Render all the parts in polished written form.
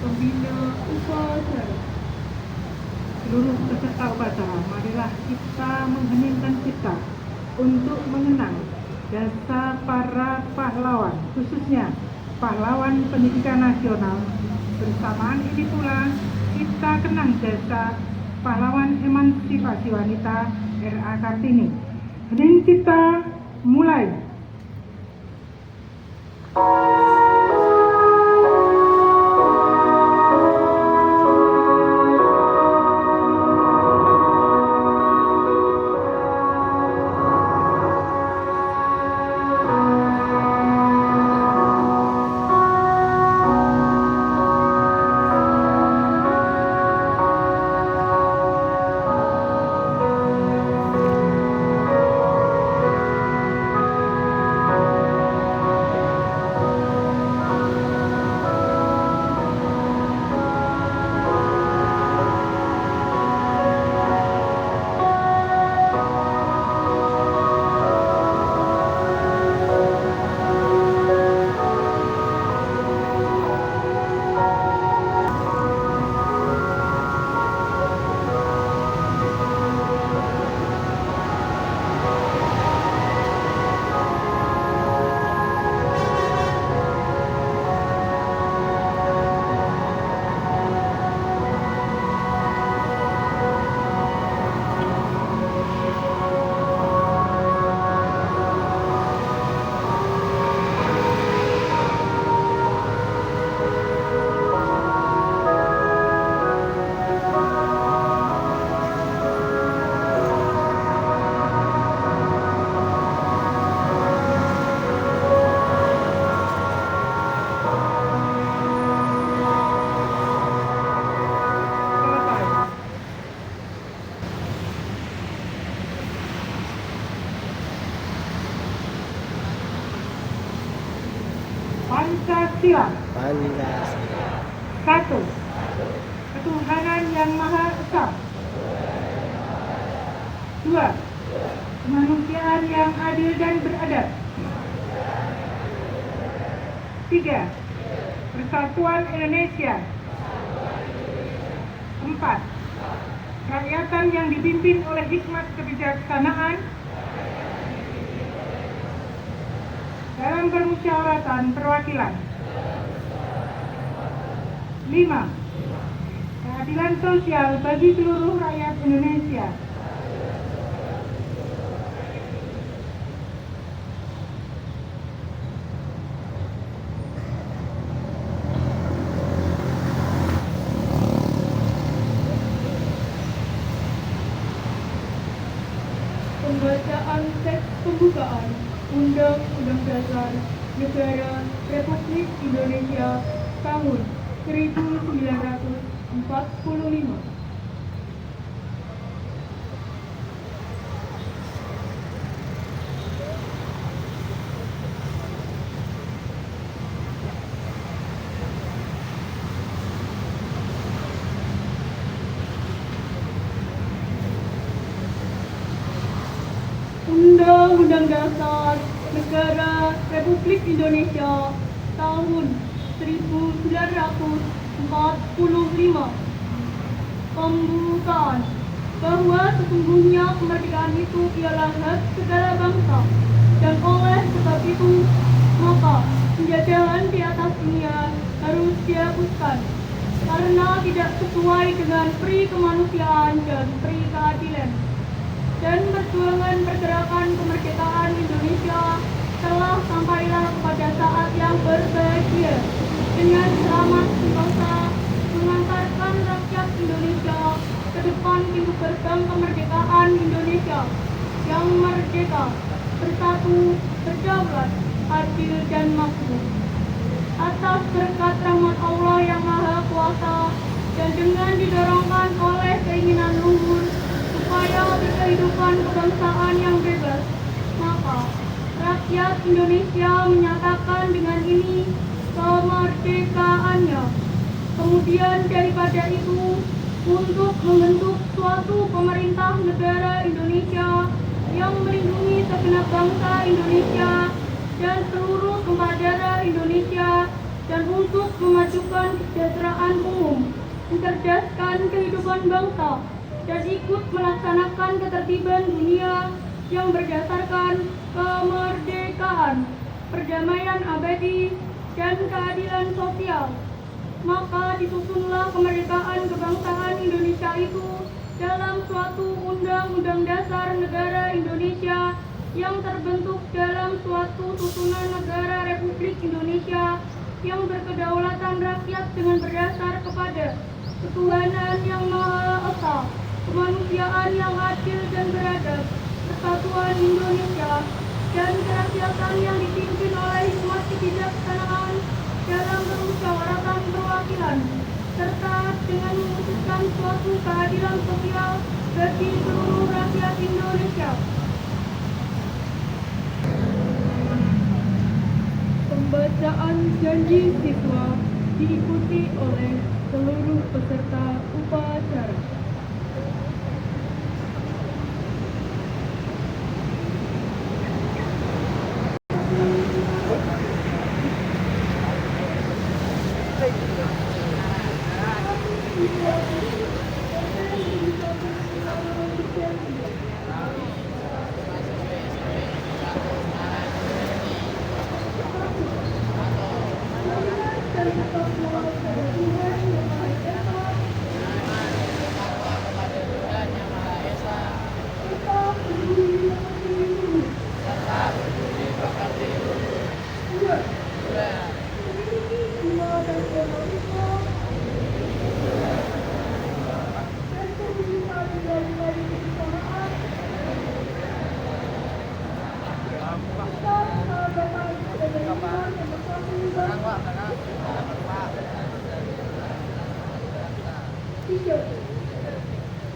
pembina upacara. Seluruh peserta upacara, marilah kita mengheningkan cipta untuk mengenang jasa para pahlawan, khususnya pahlawan pendidikan nasional. Bersamaan ini pula kita kenang jasa pahlawan emansipasi wanita R.A. Kartini. Hening cipta, mulai. Pancasila. Satu, ketuhanan yang Maha Esa. Dua, kemanusiaan yang adil dan beradab. Tiga, persatuan Indonesia. Empat, kerakyatan yang dipimpin oleh hikmat kebijaksanaan dalam permusyawaratan perwakilan. 5. Keadilan sosial bagi seluruh rakyat Indonesia. Pembacaan teks pembukaan Undang-Undang Dasar Negara Republik Indonesia tahun 1945. Undang-Undang Dasar Negara Republik Indonesia tahun 1945. Pembukaan bahwa sesungguhnya kemerdekaan itu ialah hak segala bangsa, dan oleh sebab itu maka penjajahan di atas dunia harus dihapuskan karena tidak sesuai dengan peri kemanusiaan dan peri keadilan. Dan perjuangan pergerakan kemerdekaan Indonesia telah sampailah kepada saat yang berbahagia dengan selamat sentosa mengantarkan rakyat Indonesia ke depan pintu gerbang kemerdekaan Indonesia yang merdeka, bersatu, berdaulat, adil dan makmur. Atas berkat rahmat Allah yang Maha Kuasa dan dengan didorongkan oleh keinginan luhur supaya berkehidupan kebangsaan yang bebas, maka rakyat Indonesia menyatakan dengan ini kemerdekaannya. Kemudian daripada itu, untuk membentuk suatu pemerintah negara Indonesia yang melindungi segenap bangsa Indonesia dan seluruh tumpah darah Indonesia, dan untuk memajukan kesejahteraan kepentingan bangsa dan ikut melaksanakan ketertiban dunia yang berdasarkan kemerdekaan, perdamaian abadi, dan keadilan sosial. Maka disusunlah kemerdekaan kebangsaan Indonesia itu dalam suatu Undang-Undang Dasar Negara Indonesia yang terbentuk dalam suatu susunan negara Republik Indonesia yang berkedaulatan rakyat dengan berdasar kepada ketuhanan yang Maha Esa, kemanusiaan yang adil dan beradab, persatuan Indonesia, dan kerakyatan yang dipimpin oleh hikmat kebijaksanaan dalam permusyawaratan perwakilan, serta dengan memutuskan suatu keadilan sosial bagi seluruh rakyat Indonesia. Pembacaan janji siswa diikuti oleh seluruh peserta upacara.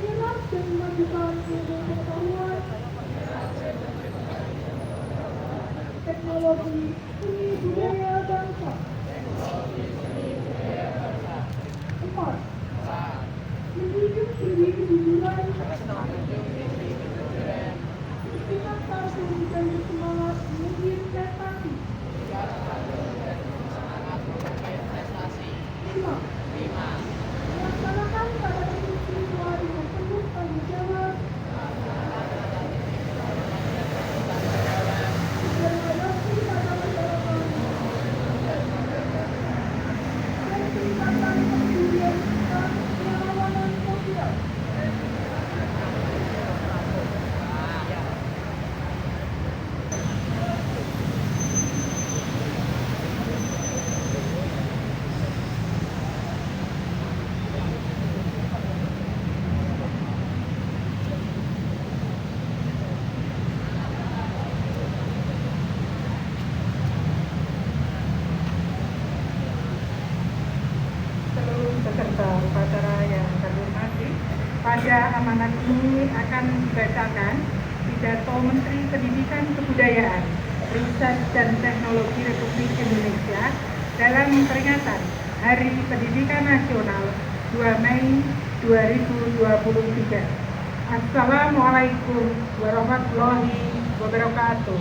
Inilah dan memajukan ilmu pengetahuan, teknologi, seni budaya bangsa. 4. Menjunjung tinggi kejujuran, istiqamah satu dan bersemangat menuju prestasi. 5. Melaksanakan pada prinsip siswa dengan penuh tanggung jawab dan adaptasi pada masyarakat dan tingkatkan kepedulian serta kerawanan sosial. Peserta upacara yang kami hormati, pada amanat ini akan dibacakan pidato Menteri Pendidikan Kebudayaan, Riset dan Teknologi Republik Indonesia dalam peringatan Hari Pendidikan Nasional 2 Mei 2023. Assalamualaikum warahmatullahi wabarakatuh.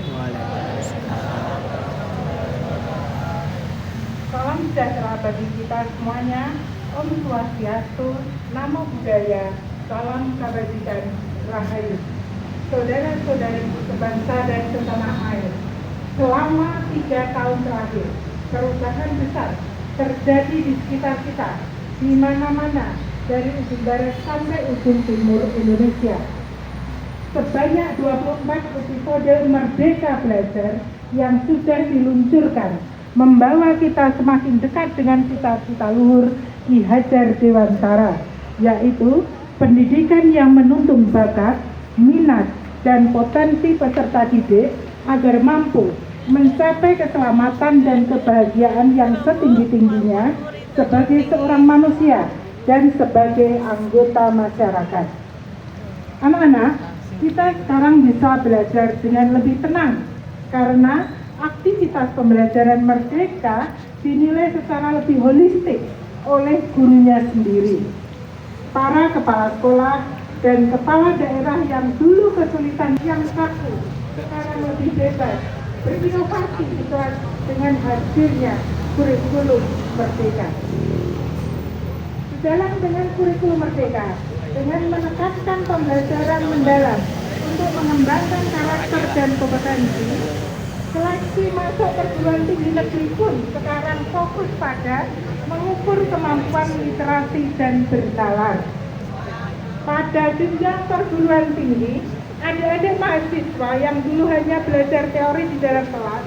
Salam sejahtera bagi kita semuanya. Om Swastiastu, Namo Buddhaya, salam kebajikan, rahayu. Saudara-saudari sebangsa dan setanah air, selama 3 tahun terakhir, perubahan besar terjadi di sekitar kita, di mana-mana, dari ujung barat sampai ujung timur Indonesia. Sebanyak 24 episode Merdeka Belajar yang sudah diluncurkan, membawa kita semakin dekat dengan cita-cita luhur Ki Hajar Dewantara, yaitu pendidikan yang menuntun bakat, minat, dan potensi peserta didik agar mampu mencapai keselamatan dan kebahagiaan yang setinggi-tingginya sebagai seorang manusia dan sebagai anggota masyarakat. Anak-anak, kita sekarang bisa belajar dengan lebih tenang karena aktivitas pembelajaran merdeka dinilai secara lebih holistik oleh gurunya sendiri. Para kepala sekolah dan kepala daerah yang dulu kesulitan yang kaku sekarang lebih bebas berinovasi dengan hadirnya kurikulum merdeka. Sejalan dengan kurikulum merdeka, dengan menekankan pembelajaran mendalam untuk mengembangkan karakter dan kompetensi. Seleksi masuk perguruan tinggi negeri pun sekarang fokus pada mengukur kemampuan literasi dan bernalar. Pada jenjang perguruan tinggi, adik-adik mahasiswa yang dulu hanya belajar teori di dalam kelas,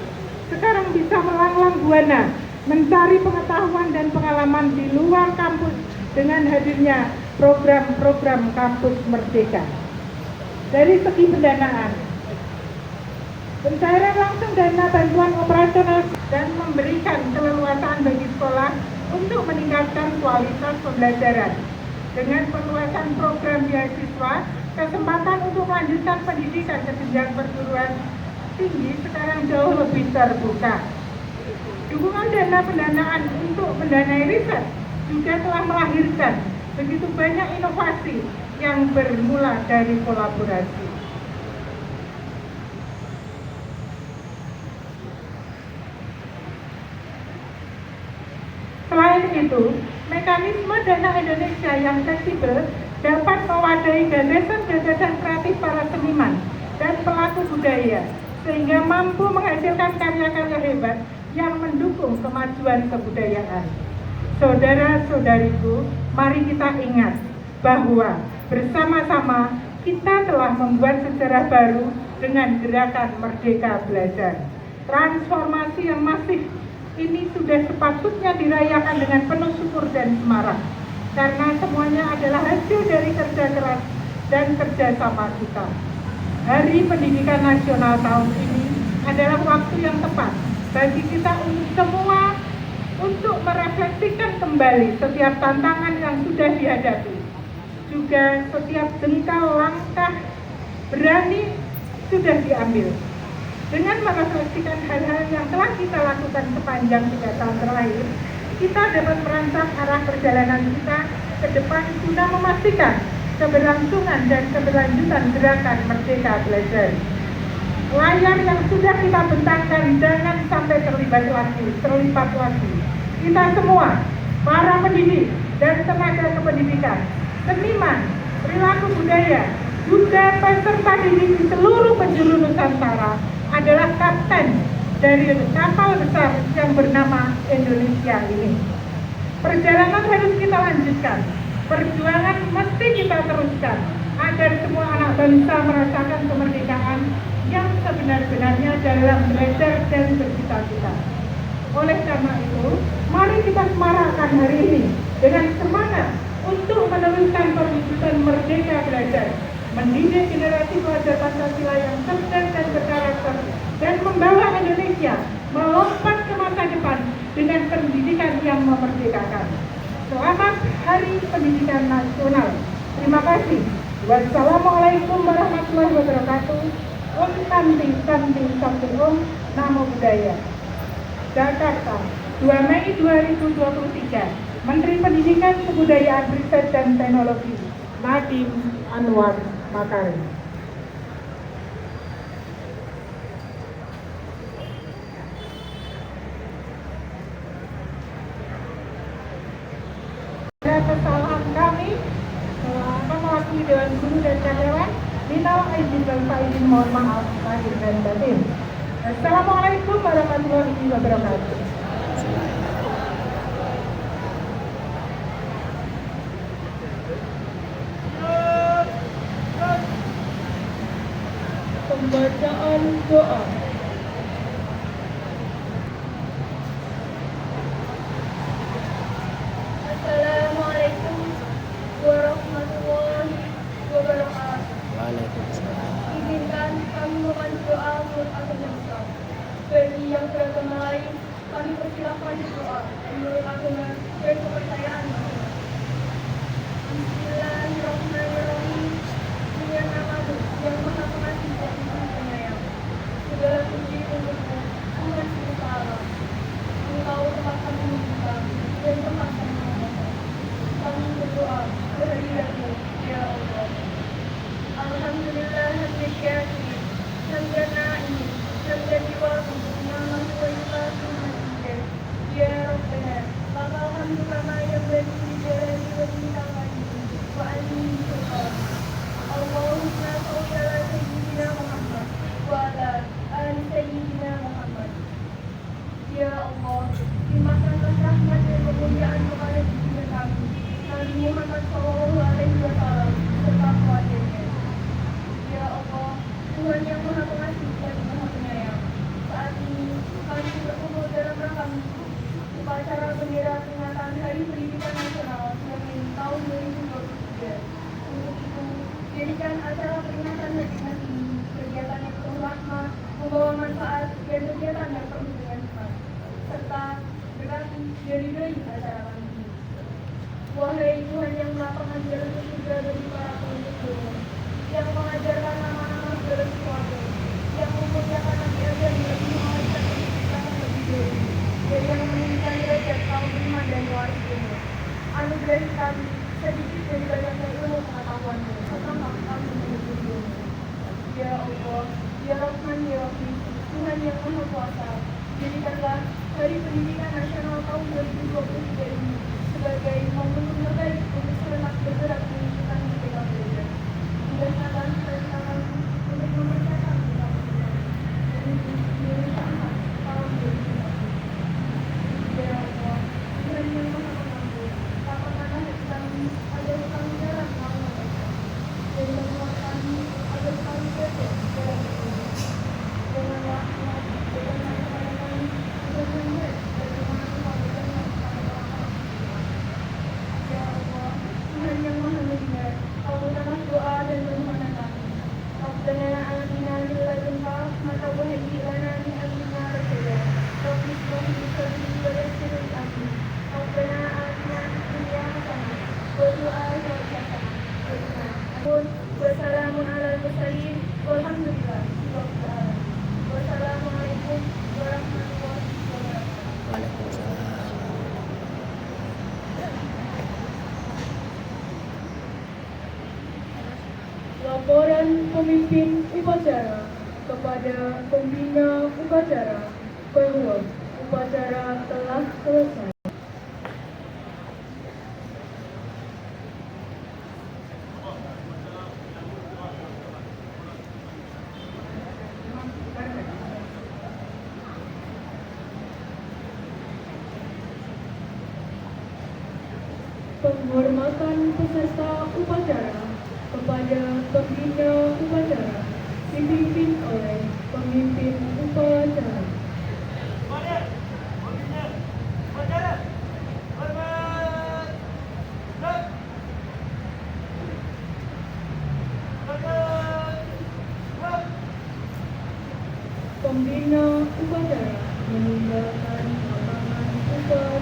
sekarang bisa melanglang buana, mencari pengetahuan dan pengalaman di luar kampus dengan hadirnya program-program kampus merdeka. Dari segi pendanaan, pencairan langsung dana bantuan operasional dan memberikan keleluasaan bagi sekolah untuk meningkatkan kualitas pembelajaran. Dengan perluasan program beasiswa, kesempatan untuk melanjutkan pendidikan ke jenjang perguruan tinggi sekarang jauh lebih terbuka. Dukungan dana pendanaan untuk mendanai riset juga telah melahirkan begitu banyak inovasi yang bermula dari kolaborasi. Selain itu, mekanisme dana Indonesia yang fleksibel dapat mewadahi gagasan-gagasan kreatif para seniman dan pelaku budaya, sehingga mampu menghasilkan karya-karya hebat yang mendukung kemajuan kebudayaan. Saudara-saudariku, mari kita ingat bahwa bersama-sama kita telah membuat sejarah baru dengan gerakan Merdeka Belajar. Transformasi yang masif ini sudah sepatutnya dirayakan dengan penuh syukur dan semarak, karena semuanya adalah hasil dari kerja keras dan kerjasama kita. Hari Pendidikan Nasional tahun ini adalah waktu yang tepat bagi kita semua untuk merefleksikan kembali setiap tantangan yang sudah dihadapi. Juga setiap jengkal langkah berani sudah diambil. Dengan merefleksikan hal-hal yang telah kita lakukan sepanjang 3 tahun terakhir, kita dapat merancang arah perjalanan kita ke depan guna memastikan keberlangsungan dan keberlanjutan gerakan Merdeka Belajar. Layar yang sudah kita bentangkan jangan sampai terlibat lagi. Kita semua, para pendidik dan tenaga kependidikan, seniman, perilaku budaya, juga peserta didik di seluruh penjuru Nusantara adalah kapten dari kapal besar yang bernama Indonesia ini. Perjalanan harus kita lanjutkan, perjuangan mesti kita teruskan agar semua anak bangsa merasakan kemerdekaan yang sebenar-benarnya dalam belajar dan bercita-cita. Oleh karena itu, mari kita semarakkan hari ini dengan semangat untuk meneruskan perwujudan Merdeka Belajar, mendidik generasi pelajar Pancasila yang cerdas dan berkarakter, dan membawa Indonesia melompat ke masa depan dengan pendidikan yang memerdekakan. Selamat Hari Pendidikan Nasional. Terima kasih. Wassalamualaikum warahmatullahi wabarakatuh. Om Santi Santi Santi Om. Namo Buddhaya. Jakarta, 2 Mei 2023. Menteri Pendidikan, Kebudayaan, Riset dan Teknologi Nadiem Anwar Makarim. Kesalahan kami mewakili Dewan Guru dan Karyawan, minal aidin wal faizin, mohon maaf lahir dan batin. Assalamualaikum warahmatullahi wabarakatuh. Pembacaan doa. Assalamualaikum warahmatullahi wabarakatuh. Waalaikumsalam. Izinkan kami mohon doa untuk agama bangsa. Bagi yang beragama lain, kami persilahkan doa menurut agama dan kepercayaan masing-masing. Bismillahirrahmanirrahim. Dengan namamu yang maha pengasih dan maha penyayang. dengan ini, kegiatan yang penuh rahmat, membawa manfaat, dan kegiatan yang penuh dengan hikmat, serta berarti dari acara kami ini. Wahai Tuhan yang melapangkan jalan ke surga bagi para penuntut ilmu, yang mengajarkan nama-nama segala sesuatu, yang memuliakan Nabi Adam lebih mengajarkan kehidupan lebih dulu, dan yang meninggikan derajat kaum beriman dan waris ilmu. Anugerahi kami sedikit dari banyaknya ilmu pengetahuan-Mu, serta kami menuntut ilmu. Ya Allah, ya Rahman, ya Rahim, Tuhan yang Maha Kuasa, jadikanlah Hari Pendidikan Nasional tahun 2023 ini sebagai momentum terbaik untuk serentak bergerak menunjukkan merdeka belajar. Mudahkanlah mereka kami untuk mempersiapkan kita menuju Indonesia Emas tahun 2040. Ya Allah, Tuhan yang Maha Pengampun, lapangkanlah hati kami agar kami dalam melawan mereka, dan bantuan kami agar kami belajar dalam bertobat. Janganlah Engkau berikan kepada kami agar melihat bagaimana Engkau berkenan kepada orang-orang. Ya Allah, Tuhan yang Maha Mendengar, kabulkanlah doa dan permohonan kami. Rabbana atina min ladunka rahmatan wa hayyi lana min amrina rashada. Rabbi shrah li sadri wa yassir li amri. Rabbana atina fid dunya hasanah wa fil akhirati hasanah wa qina adzabannar. Wassalamun alal mursalin walhamdulillahi rabbil alamin. Wassalamualaikum warahmatullahi wabarakatuh. Waalaikumsalam. Laporan pemimpin upacara kepada pembina upacara bahwa upacara telah selesai. Penghormatan peserta upacara kepada pembina upacara dipimpin oleh pemimpin upacara. Pembina upacara meninggalkan lapangan upacara.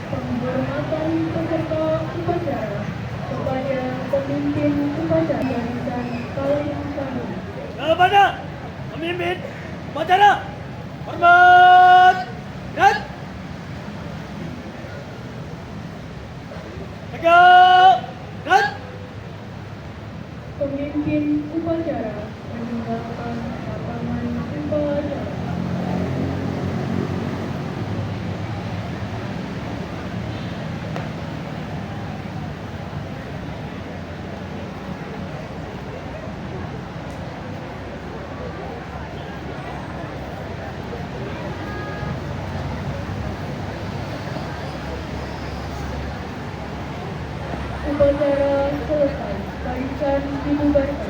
Penghormatan peserta upacara kepada pemimpin upacara dan paling utama. Kepada pemimpin upacara, hormat dan tegak dan Pemimpin upacara meninggalkan lapangan upacara. Upacara selesai, barisan dibubarkan.